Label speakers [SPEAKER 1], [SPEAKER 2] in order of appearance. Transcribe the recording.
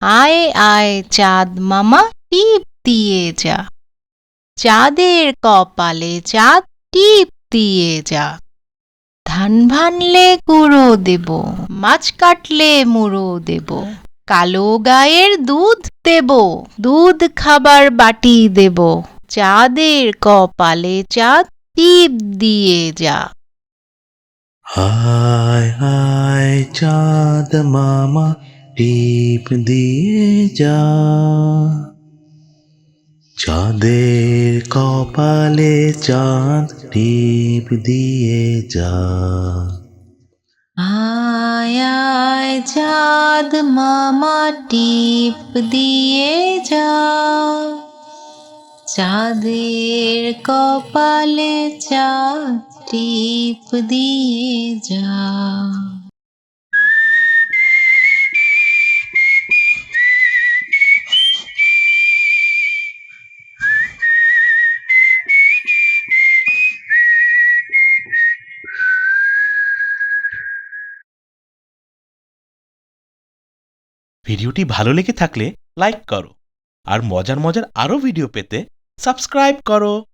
[SPEAKER 1] আয় আয় চাঁদ মামা টিপ দিয়ে যা, চাঁদের কপালে চাঁদ টিপ দিয়ে যা। ধান ভানলে গুঁড়ো দেব, মাছ কাটলে মুড়ো দেব, কালো গায়ের দুধ দেব, দুধ খাবার বাটি দেব, চাঁদের কপালে চাঁদ টিপ দিয়ে যা।
[SPEAKER 2] আয় আয় চাঁদ মামা টিপ দিয়ে যা, চাঁদের কপালে চাঁদ টিপ দিয়ে যা।
[SPEAKER 1] আয় আয় চাঁদ মামা টিপ দিয়ে যা, চাঁদের কপালে চাঁদ টিপ দিয়ে যা।
[SPEAKER 3] ভিডিওটি ভালো লেগে থাকলে লাইক করো, আর মজার মজার আরও ভিডিও পেতে সাবস্ক্রাইব করো।